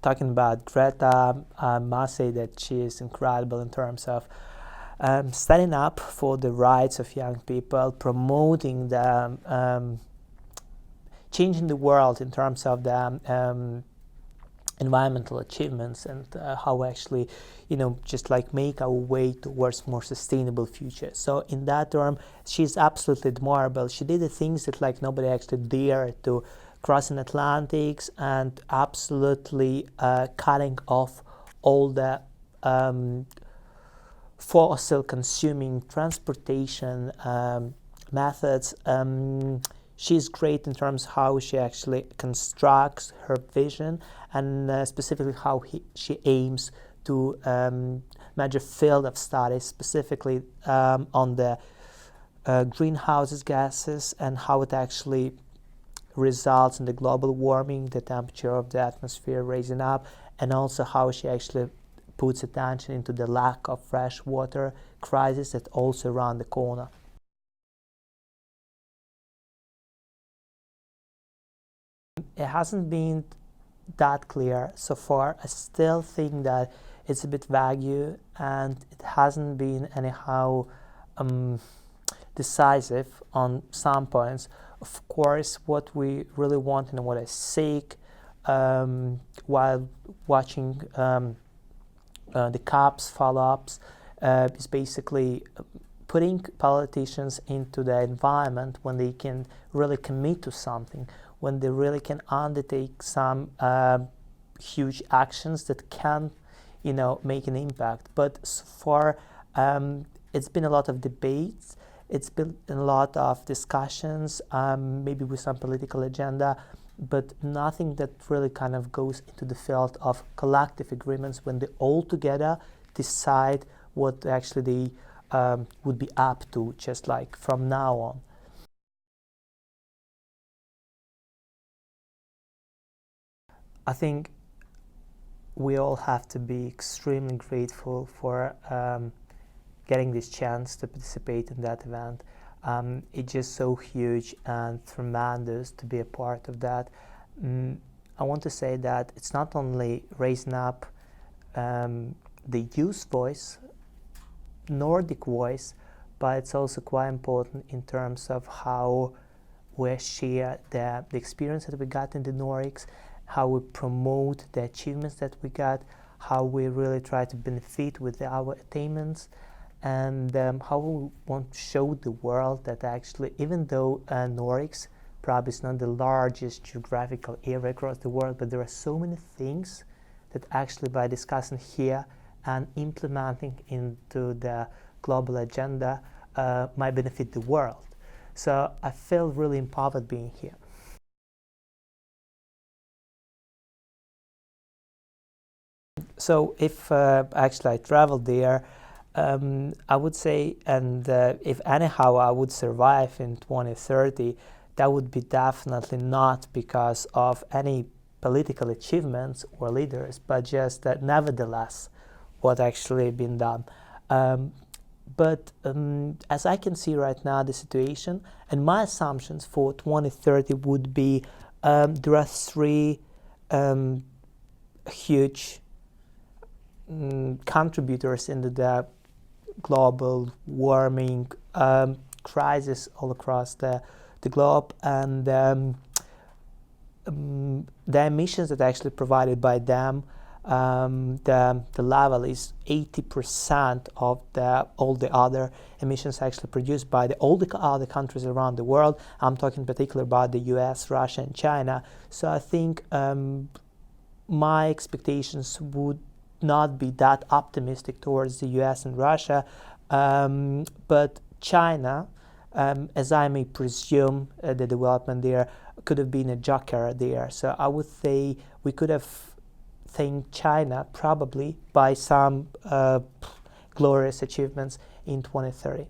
talking about Greta, I must say that she is incredible in terms of standing up for the rights of young people, promoting the changing the world in terms of the environmental achievements and how actually, just like make our way towards more sustainable future. So in that term, she's absolutely admirable. She did the things that like nobody actually dared to, crossing Atlantics and absolutely cutting off all the fossil consuming transportation methods. She's great in terms of how she actually constructs her vision and specifically how she aims to major field of studies, specifically on the greenhouse gases and how it actually results in the global warming, the temperature of the atmosphere raising up, and also how she actually puts attention into the lack of fresh water crisis that also around the corner. It hasn't been that clear so far. I still think that it's a bit vague and it hasn't been anyhow decisive on some points. Of course, what we really want and what I seek while watching the COP's follow-ups is basically putting politicians into the environment when they can really commit to something, when they really can undertake some huge actions that can, make an impact. But so far, it's been a lot of debates. It's been a lot of discussions, maybe with some political agenda, but nothing that really kind of goes into the field of collective agreements when they all together decide what actually they would be up to, just like from now on. I think we all have to be extremely grateful for getting this chance to participate in that event. It's just so huge and tremendous to be a part of that. I want to say that it's not only raising up the youth voice, Nordic voice, but it's also quite important in terms of how we share the experience that we got in the Nordics, how we promote the achievements that we got, how we really try to benefit with our attainments, and how we want to show the world that actually, even though Nordics probably is not the largest geographical area across the world, but there are so many things that actually by discussing here and implementing into the global agenda might benefit the world. So I feel really empowered being here. So if actually I traveled there, I would say, and if anyhow I would survive in 2030, that would be definitely not because of any political achievements or leaders, but just that nevertheless what actually been done. But as I can see right now the situation, and my assumptions for 2030 would be there are three huge contributors into the global warming crisis all across the globe, and the emissions that are actually provided by them, the level is 80% of all the other emissions actually produced by all the other countries around the world. I'm talking particularly about the US, Russia, and China. So I think my expectations would not be that optimistic towards the US and Russia, but China, as I may presume, the development there could have been a joker there. So I would say we could have thanked China probably by some glorious achievements in 2030.